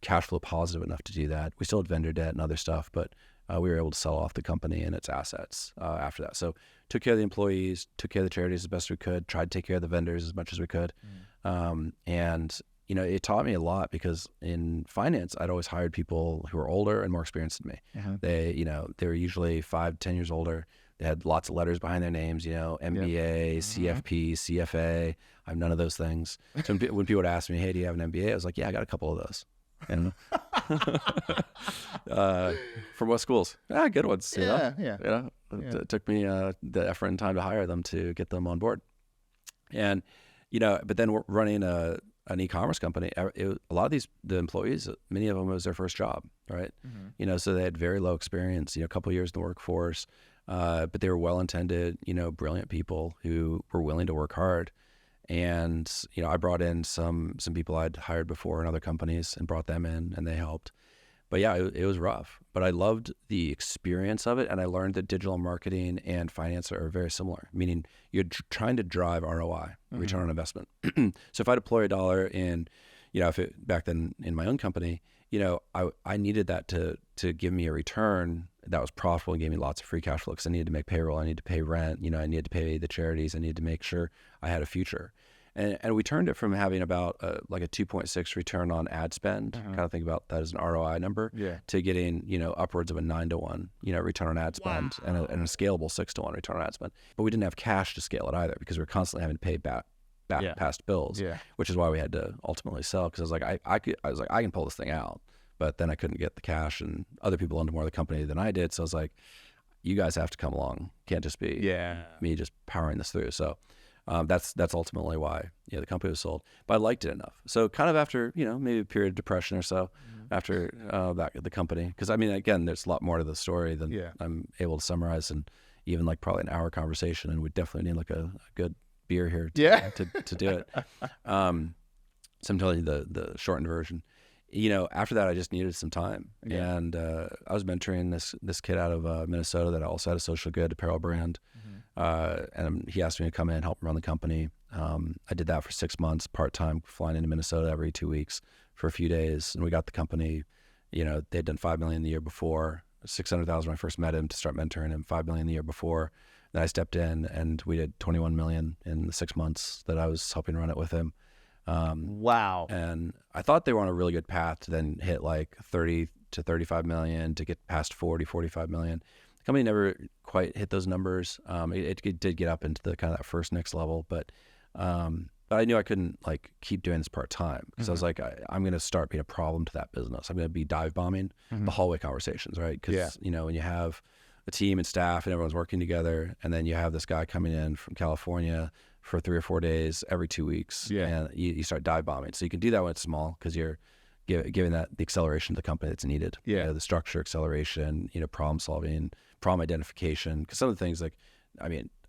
Speaker 1: cash flow positive enough to do that. We still had vendor debt and other stuff, but we were able to sell off the company and its assets after that. So took care of the employees, took care of the charities as best we could, tried to take care of the vendors as much as we could. And it taught me a lot, because in finance, I'd always hired people who were older and more experienced than me. They were usually 5 to 10 years older. They had lots of letters behind their names, MBA, CFP, CFA. I have none of those things. So when people would ask me, hey, do you have an MBA? I was like, yeah, I got a couple of those. And from what schools? Good ones. It took me the effort and time to hire them to get them on board. And, but then we're running an e-commerce company. A lot of the employees, many of them, it was their first job, right? So they had very low experience, a couple of years in the workforce. But they were well-intended, brilliant people who were willing to work hard. And, I brought in some people I'd hired before in other companies and brought them in, and they helped. But yeah, it was rough, but I loved the experience of it. And I learned that digital marketing and finance are very similar, meaning you're trying to drive ROI, return on investment. So if I deploy $1 in, back then in my own company, I needed that to give me a return that was profitable and gave me lots of free cash flow, because I needed to make payroll, I needed to pay rent, I needed to pay the charities, I needed to make sure I had a future. And we turned it from having about like a 2.6 return on ad spend, kind of think about that as an ROI number, to getting, upwards of a 9-to-1, return on ad spend, and a scalable 6-to-1 return on ad spend. But we didn't have cash to scale it either, because we were constantly having to pay back past bills, which is why we had to ultimately sell, because I was like, I can pull this thing out. But then I couldn't get the cash, and other people owned more of the company than I did. So I was like, you guys have to come along. Can't just be me just powering this through. So that's ultimately why the company was sold. But I liked it enough. So kind of after, maybe a period of depression or so, after the company, because again, there's a lot more to the story than I'm able to summarize, and even like probably an hour conversation, and we definitely need like a good beer here to do it. So I'm telling you the shortened version. After that, I just needed some time, and I was mentoring this kid out of Minnesota that also had a social good apparel brand, and he asked me to come in and help him run the company. I did that for 6 months, part-time, flying into Minnesota every 2 weeks for a few days. And we got the company, they'd done 5 million the year before, 600,000 when I first met him to start mentoring him, 5 million the year before. Then I stepped in and we did 21 million in the 6 months that I was helping run it with him.
Speaker 2: Wow.
Speaker 1: And I thought they were on a really good path to then hit like 30 to 35 million, to get past 40, 45 million. The company never quite hit those numbers. It did get up into the kind of that first next level, but I knew I couldn't like keep doing this part time, because I was like, I'm going to start being a problem to that business. I'm going to be dive bombing the hallway conversations, right? Because when you have a team and staff and everyone's working together, and then you have this guy coming in from California for 3 or 4 days every 2 weeks, and you start dive bombing. So you can do that when it's small, because you're giving that the acceleration to the company that's needed. The structure, acceleration, problem solving, problem identification. Because some of the things, like,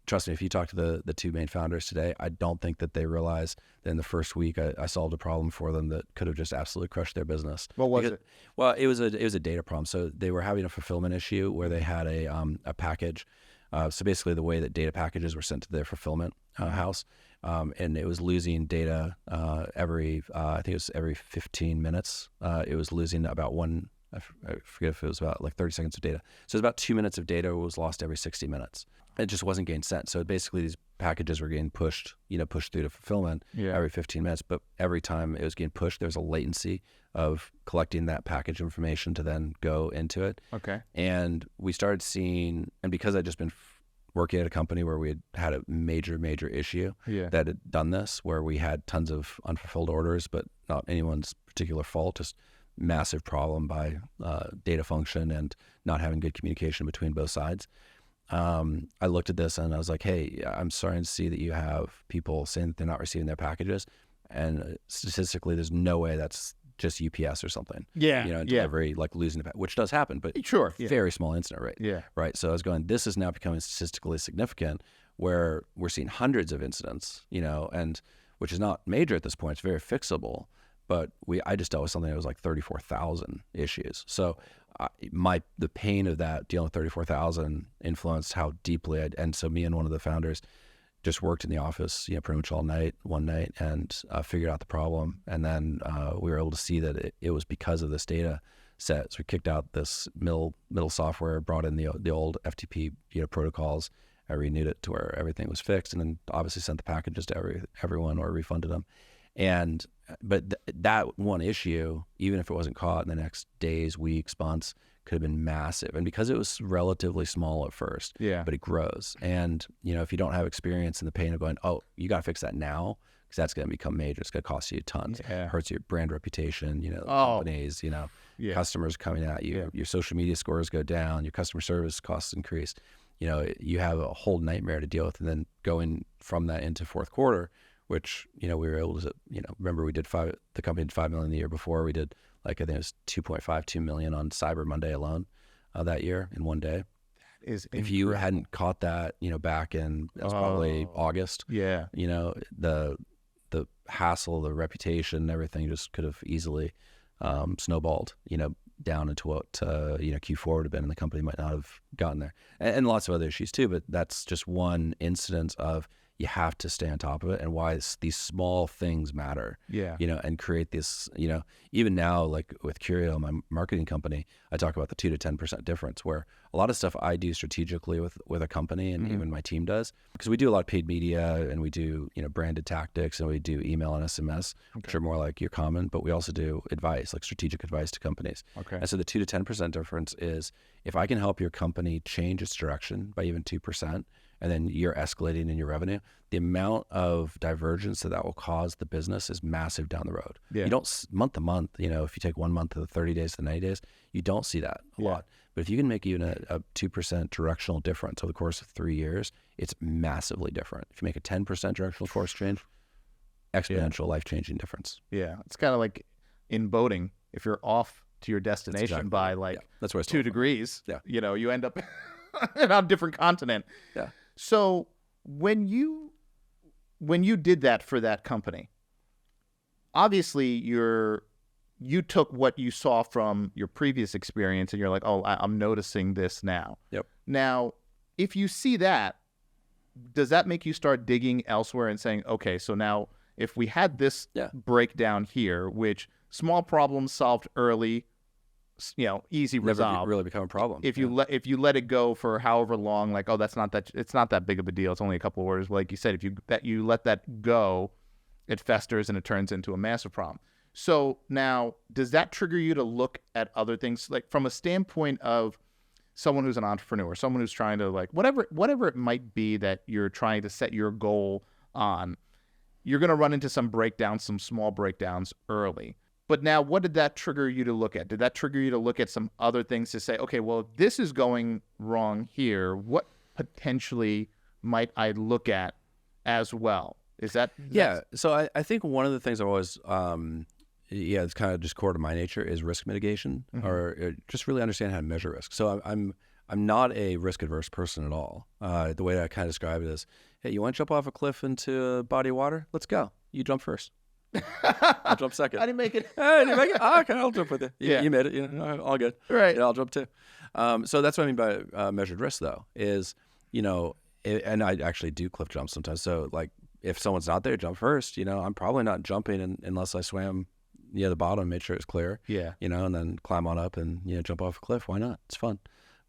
Speaker 1: trust me, if you talk to the 2 main founders today, I don't think that they realize that in the first week I solved a problem for them that could have just absolutely crushed their business.
Speaker 2: What was it?
Speaker 1: Well, it was a data problem. So they were having a fulfillment issue where they had a package. So basically, the way that data packages were sent to their fulfillment house, and it was losing data every 15 minutes. It was losing about I forget if it was about like 30 seconds of data. So it's about 2 minutes of data was lost every 60 minutes. It just wasn't getting sent. So basically, these packages were getting pushed through to fulfillment every 15 minutes. But every time it was getting pushed, there was a latency of collecting that package information to then go into it.
Speaker 2: Okay.
Speaker 1: And we started seeing, and because I'd just been working at a company where we had a major issue that had done this, where we had tons of unfulfilled orders, but not anyone's particular fault, just massive problem by data function and not having good communication between both sides. I looked at this and I was like, hey, I'm starting to see that you have people saying that they're not receiving their packages, and statistically there's no way that's just UPS or something. Delivery, like losing the which does happen, but very small incident rate. Right. So I was going, this is now becoming statistically significant, where we're seeing hundreds of incidents, and which is not major at this point. It's very fixable, but I just dealt with something that was like 34,000 issues. So the pain of that, dealing with 34,000, influenced how deeply and so me and one of the founders just worked in the office, pretty much all night, one night, and figured out the problem. And then we were able to see that it was because of this data set. So we kicked out this middle software, brought in the old FTP protocols, I renewed it to where everything was fixed, and then obviously sent the packages to everyone or refunded them. But that one issue, even if it wasn't caught in the next days, weeks, months, could have been massive. And because it was relatively small at first, but it grows. And, if you don't have experience in the pain of going, oh, you got to fix that now, because that's going to become major. It's going to cost you tons. It hurts your brand reputation, companies, customers coming at you. Your social media scores go down. Your customer service costs increase. You have a whole nightmare to deal with. And then going from that into fourth quarter, which, we were able to, remember the company did 5 million the year before. We did I think it was 2 million on Cyber Monday alone that year in one day.
Speaker 2: That is
Speaker 1: if you hadn't caught that, back in, that's probably August. The hassle, the reputation, everything just could have easily snowballed, down into what, Q4 would have been, and the company might not have gotten there. And lots of other issues too, but that's just one instance of, you have to stay on top of it, and why these small things matter. And create this, even now, like with Curio, my marketing company, I talk about the 2 to 10% difference, where a lot of stuff I do strategically with a company, and even my team does, because we do a lot of paid media, and we do, branded tactics, and we do email and SMS, which are more like your common, but we also do advice, like strategic advice to companies. And so the 2 to 10% difference is, if I can help your company change its direction by even 2%, and then you're escalating in your revenue, the amount of divergence that will cause the business is massive down the road. You don't, month to month, if you take 1 month of the 30 days to the 90 days, you don't see that a lot. But if you can make even a 2% directional difference over the course of 3 years, it's massively different. If you make a 10% directional course change, exponential life-changing difference.
Speaker 2: It's kind of like in boating. If you're off to your destination by
Speaker 1: that's where
Speaker 2: 2 degrees, you end up on a different continent. So when you did that for that company, obviously you took what you saw from your previous experience, and you're like, oh, I'm noticing this now. Now, if you see that, does that make you start digging elsewhere and saying, okay, so now if we had this breakdown here, which small problems solved early, easy resolve,
Speaker 1: never really become a problem.
Speaker 2: If you let it go for however long, like, oh, it's not that big of a deal. It's only a couple of orders. Like you said, if you let that go, it festers and it turns into a massive problem. So now, does that trigger you to look at other things, like from a standpoint of someone who's an entrepreneur, someone who's trying to, like, whatever it might be that you're trying to set your goal on, you're going to run into some small breakdowns early. But now, what did that trigger you to look at? Did that trigger you to look at some other things to say, okay, well, if this is going wrong here, what potentially might I look at as well?
Speaker 1: So I think one of the things I've always, it's kind of just core to my nature is risk mitigation, or just really understand how to measure risk. So I'm not a risk adverse person at all. The way I kind of describe it is, hey, you want to jump off a cliff into a body of water? Let's go. You jump first. I'll jump second.
Speaker 2: I didn't make it.
Speaker 1: I didn't make it. Oh, okay, I'll jump with you. You made it. All good.
Speaker 2: Right.
Speaker 1: I'll jump too. So that's what I mean by measured risk, though, is, and I actually do cliff jumps sometimes. So, like, if someone's not there, jump first. I'm probably not jumping unless I swam near the bottom, made sure it's clear.
Speaker 2: Yeah.
Speaker 1: And then climb on up and jump off a cliff. Why not? It's fun.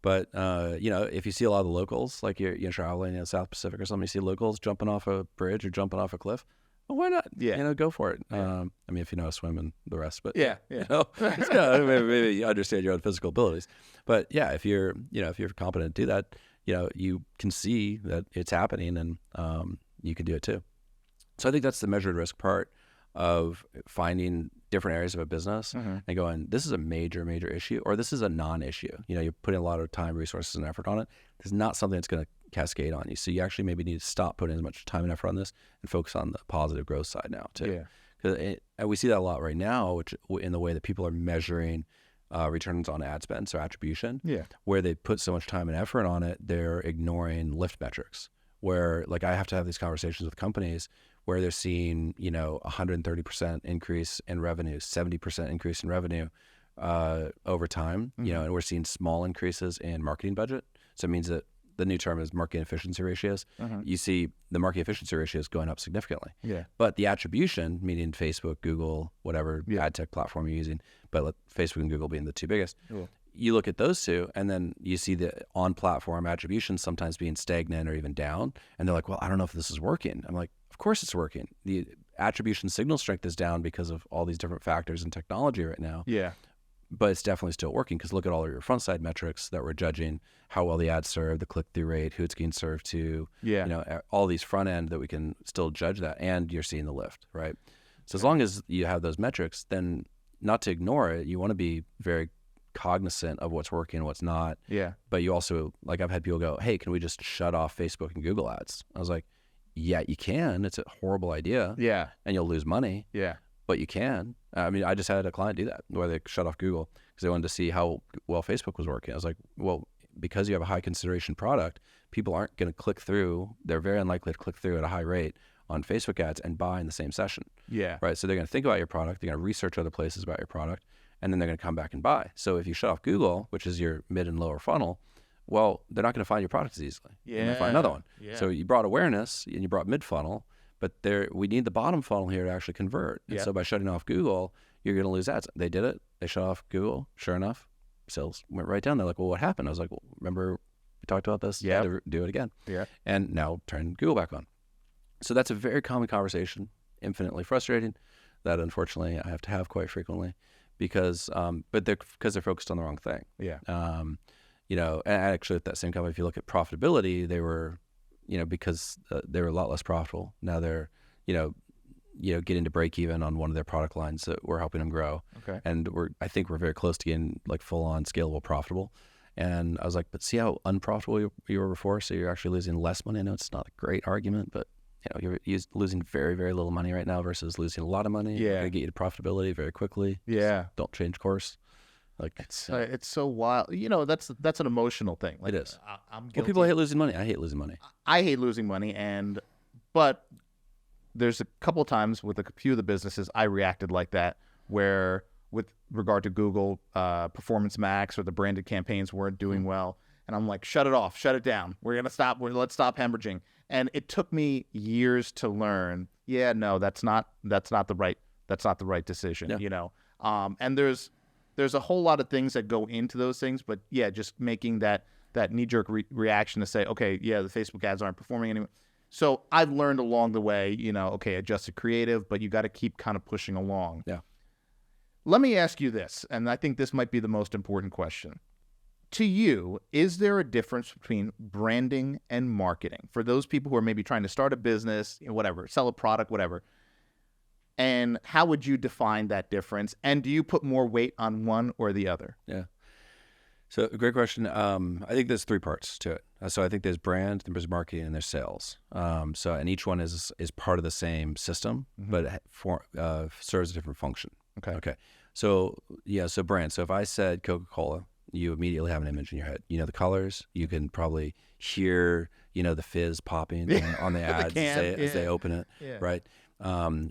Speaker 1: But if you see a lot of the locals, like you're traveling in the South Pacific or something, you see locals jumping off a bridge or jumping off a cliff. Well, why not?
Speaker 2: Yeah.
Speaker 1: Go for it. If you know how to swim and the rest, but maybe you understand your own physical abilities. But yeah, if you're competent to do that, you can see that it's happening, and you can do it too. So I think that's the measured risk part of finding different areas of a business and going, this is a major, major issue, or this is a non-issue. You're putting a lot of time, resources, and effort on it. It's not something that's going to cascade on you. So you actually maybe need to stop putting as much time and effort on this and focus on the positive growth side now too.
Speaker 2: Yeah.
Speaker 1: Because we see that a lot right now, which in the way that people are measuring returns on ad spend, so attribution, where they put so much time and effort on it, they're ignoring lift metrics. Where, like, I have to have these conversations with companies where they're seeing, 130% increase in revenue, 70% increase in revenue over time, and we're seeing small increases in marketing budget. So it means that the new term is marketing efficiency ratios. You see the marketing efficiency ratios going up significantly. Yeah. But the attribution, meaning Facebook, Google, whatever ad tech platform you're using, but Facebook and Google being the two biggest, you look at those two, and then you see the on-platform attribution sometimes being stagnant or even down, and they're like, well, I don't know if this is working. I'm like, of course it's working. The attribution signal strength is down because of all these different factors in technology right now. Yeah. But it's definitely still working, because look at all of your front side metrics that we're judging, how well the ads serve, the click-through rate, who it's getting served to, all these front end that we can still judge that, and you're seeing the lift, right? So as long as you have those metrics, then not to ignore it, you want to be very cognizant of what's working and what's not. Yeah. But you also, like, I've had people go, hey, can we just shut off Facebook and Google ads? I was like, yeah, you can. It's a horrible idea. Yeah. And you'll lose money. Yeah. But you can. I just had a client do that, where they shut off Google because they wanted to see how well Facebook was working. I was like, well, because you have a high consideration product, people aren't going to click through. They're very unlikely to click through at a high rate on Facebook ads and buy in the same session. Yeah. Right. So they're going to think about your product. They're going to research other places about your product, and then they're going to come back and buy. So if you shut off Google, which is your mid and lower funnel, well, they're not going to find your product as easily. Yeah. They're going to find another one. Yeah. So you brought awareness and you brought mid funnel, but we need the bottom funnel here to actually convert. And so by shutting off Google, you're going to lose ads. They did it. They shut off Google. Sure enough, sales went right down. They're like, well, what happened? I was like, well, remember we talked about this? Yeah. Do it again. Yeah. And now turn Google back on. So that's a very common conversation, infinitely frustrating, that unfortunately I have to have quite frequently, because they're focused on the wrong thing. Yeah. And actually at that same company, if you look at profitability, they were, because they were a lot less profitable. Now they're, getting to break even on one of their product lines that we're helping them grow. Okay. And I think we're very close to getting like full on scalable profitable. And I was like, but see how unprofitable you were before? So you're actually losing less money. I know it's not a great argument, but you're losing very, very little money right now versus losing a lot of money. Yeah. We're gonna get you to profitability very quickly. Yeah. Just don't change course. Like
Speaker 2: it's so wild. That's an emotional thing. Like,
Speaker 1: it is.
Speaker 2: I'm guilty.
Speaker 1: Well, people hate losing money. I hate losing money.
Speaker 2: I hate losing money, but there's a couple of times with a few of the businesses I reacted like that, where with regard to Google, Performance Max or the branded campaigns weren't doing well, And I'm like, shut it off, shut it down. Let's stop hemorrhaging. And it took me years to learn, yeah, no, that's not the right decision,
Speaker 1: Yeah.
Speaker 2: you know? And there's a whole lot of things that go into those things, but yeah, just making that knee-jerk reaction to say, okay, yeah, the Facebook ads aren't performing anymore. So I've learned along the way, you know, okay, adjust the creative, but you got to keep kind of pushing along.
Speaker 1: Yeah.
Speaker 2: Let me ask you this, and I think this might be the most important question. To you, is there a difference between branding and marketing? For those people who are maybe trying to start a business, you know, whatever, sell a product, whatever. And how would you define that difference? And do you put more weight on one or the other?
Speaker 1: Yeah. So great question. I think there's three parts to it. So I think there's brand, there's marketing, and there's sales. And each one is part of the same system, but serves a different function. Okay. So brand. So if I said Coca-Cola, you immediately have an image in your head. You know the colors. You can probably hear, you know, the fizz popping on the ads as they open it, right?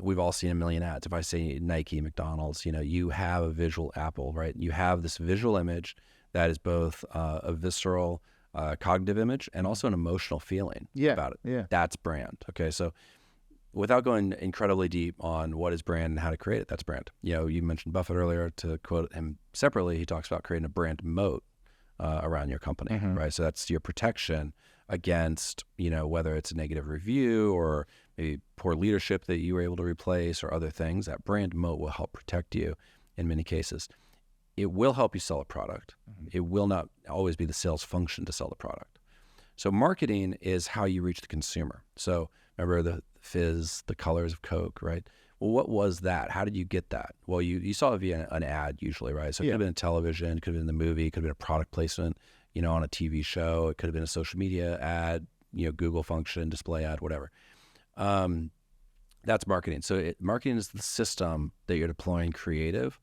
Speaker 1: We've all seen a million ads. If I say Nike, McDonald's, you know, you have a visual Apple, right? You have this visual image that is both a visceral, cognitive image and also an emotional feeling about it.
Speaker 2: Yeah.
Speaker 1: That's brand. Okay, so without going incredibly deep on what is brand and how to create it, that's brand. You know, you mentioned Buffett earlier. To quote him separately, he talks about creating a brand moat around your company, right? So that's your protection against, you know, whether it's a negative review or maybe poor leadership that you were able to replace or other things. That brand moat will help protect you in many cases. It will help you sell a product. It will not always be the sales function to sell the product. So marketing is how you reach the consumer. So remember the fizz, the colors of Coke, right? Well, what was that? How did you get that? Well, you saw it via an ad usually, right? So it could have been television, it could have been the movie, it could have been a product placement, you know, on a TV show. It could have been a social media ad, you know, Google function, display ad, whatever. That's marketing. So marketing is the system that you're deploying creative,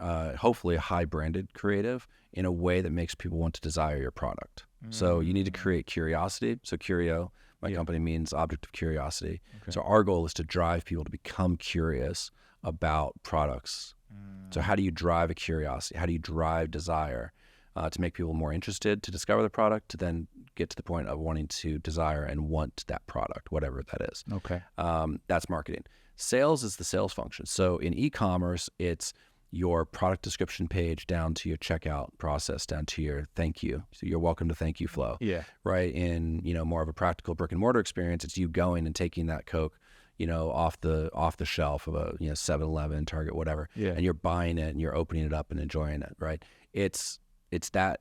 Speaker 1: hopefully a high branded creative, in a way that makes people want to desire your product. So you need to create curiosity. So Curio, my company, means object of curiosity. Okay. So our goal is to drive people to become curious about products. So how do you drive a curiosity? How do you drive desire to make people more interested, to discover the product, to then get to the point of wanting to desire and want that product, whatever that is.
Speaker 2: Okay.
Speaker 1: That's marketing. Sales is the sales function. So in e-commerce, it's your product description page down to your checkout process, down to your thank you. So your welcome to thank you flow.
Speaker 2: Yeah.
Speaker 1: Right. In, you know, more of a practical brick and mortar experience, it's you going and taking that Coke, you know, off the shelf of a, you know, 7-Eleven, Target, whatever.
Speaker 2: Yeah.
Speaker 1: And you're buying it and you're opening it up and enjoying it. Right. That's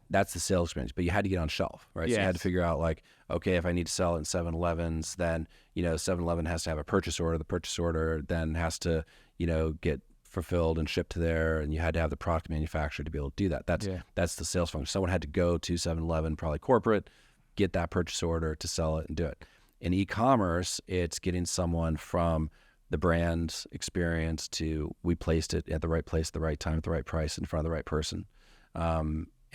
Speaker 1: the sales experience, but you had to get on shelf, right?
Speaker 2: Yes.
Speaker 1: So you had to figure out, like, okay, if I need to sell it in 7-Elevens, then, you know, 7-Eleven has to have a purchase order. The purchase order then has to, you know, get fulfilled and shipped to there, and you had to have the product manufactured to be able to do that. That's the sales function. Someone had to go to 7-Eleven, probably corporate, get that purchase order to sell it and do it. In e-commerce, it's getting someone from the brand experience to, we placed it at the right place, at the right time, at the right price, in front of the right person.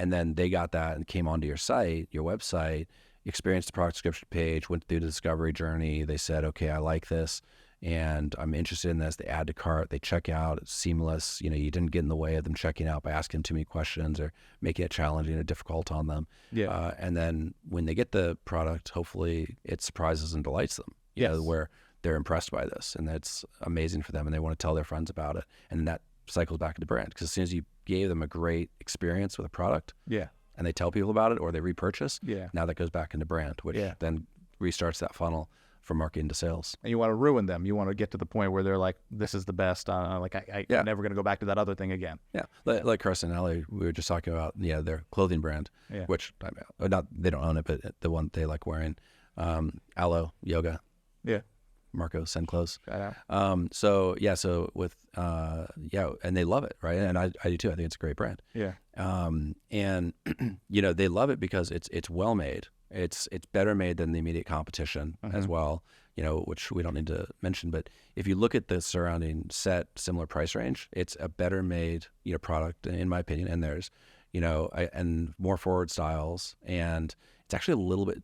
Speaker 1: And then they got that and came onto your site, your website, experienced the product description page, went through the discovery journey. They said, okay, I like this and I'm interested in this. They add to cart, they check out, it's seamless. You know, you didn't get in the way of them checking out by asking too many questions or making it challenging or difficult on them.
Speaker 2: Yeah.
Speaker 1: And then when they get the product, hopefully it surprises and delights them, you know, where they're impressed by this and that's amazing for them and they want to tell their friends about it. And that cycles back into brand, because as soon as you gave them a great experience with a product, and they tell people about it or they repurchase, now that goes back into brand, which then restarts that funnel from marketing to sales.
Speaker 2: And you want to ruin them. You want to get to the point where they're like, "This is the best. I'm never going to go back to that other thing again." Yeah,
Speaker 1: like Carson and Ellie, we were just talking about, their clothing brand, which they don't own it, but the one they like wearing, Aloe Yoga. Marco send clothes. So with and they love it, right? And I do too. I think it's a great brand. And they love it because it's well made. It's better made than the immediate competition as well, which we don't need to mention. But if you look at the surrounding set, similar price range, it's a better made product in my opinion, and theirs, and more forward styles, and it's actually a little bit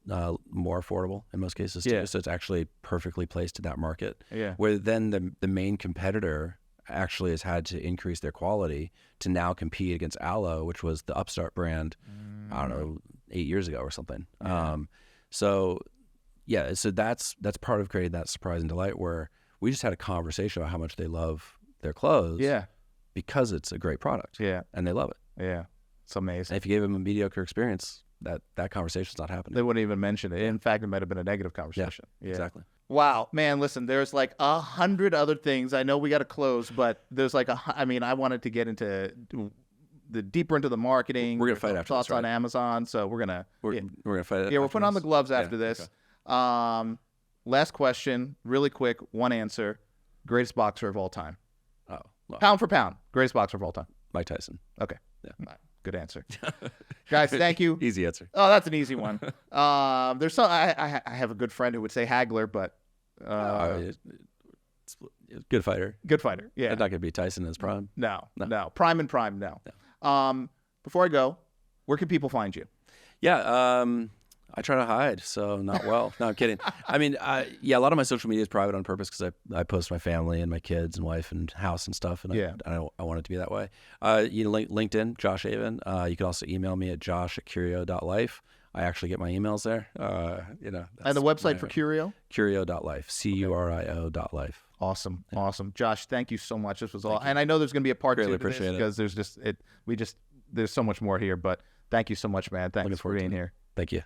Speaker 1: more affordable in most cases too. So it's actually perfectly placed in that market. Where then the main competitor actually has had to increase their quality to now compete against Aloe, which was the upstart brand, I don't know, 8 years ago or something.
Speaker 2: Yeah.
Speaker 1: So that's part of creating that surprise and delight, where we just had a conversation about how much they love their clothes.
Speaker 2: Yeah.
Speaker 1: Because it's a great product.
Speaker 2: Yeah.
Speaker 1: And they love it.
Speaker 2: Yeah. It's amazing.
Speaker 1: And if you gave them a mediocre experience, that conversation's not happening.
Speaker 2: They wouldn't even mention it. In fact, it might have been a negative conversation. Yeah.
Speaker 1: Exactly.
Speaker 2: Wow, man, listen, there's like 100 other things. I know we got to close, but there's like I wanted to get into the deeper into the marketing.
Speaker 1: We're going to fight after
Speaker 2: thoughts
Speaker 1: this, right?
Speaker 2: on Amazon. So we're going
Speaker 1: to fight it.
Speaker 2: Yeah, we're putting on the gloves after
Speaker 1: Yeah,
Speaker 2: this.
Speaker 1: okay.
Speaker 2: Last question, really quick, one answer. Greatest boxer of all time.
Speaker 1: Oh, well,
Speaker 2: Pound for pound, greatest boxer of all time.
Speaker 1: Mike Tyson.
Speaker 2: Okay.
Speaker 1: Yeah.
Speaker 2: All right, good answer. Guys, thank you.
Speaker 1: Easy answer.
Speaker 2: Oh, that's an easy one. There's some. I have a good friend who would say Hagler, but
Speaker 1: Good fighter.
Speaker 2: good fighter. Yeah.
Speaker 1: Not going to be Tyson in his prime.
Speaker 2: No. Prime and prime, no. Before I go, where can people find you?
Speaker 1: Yeah, I try to hide, so not well. No, I'm kidding. I mean, a lot of my social media is private on purpose because I post my family and my kids and wife and house and stuff, and I want it to be that way. LinkedIn, Josh Aven. You can also email me at josh@curio.life. I actually get my emails there.
Speaker 2: And the website for Curio?
Speaker 1: Curio.life, CURIO.life.
Speaker 2: Awesome. Josh, thank you so much. This was all. And I know there's going to be a part 2 to this because there's there's so much more here, but thank you so much, man. Thanks for being here.
Speaker 1: Thank you.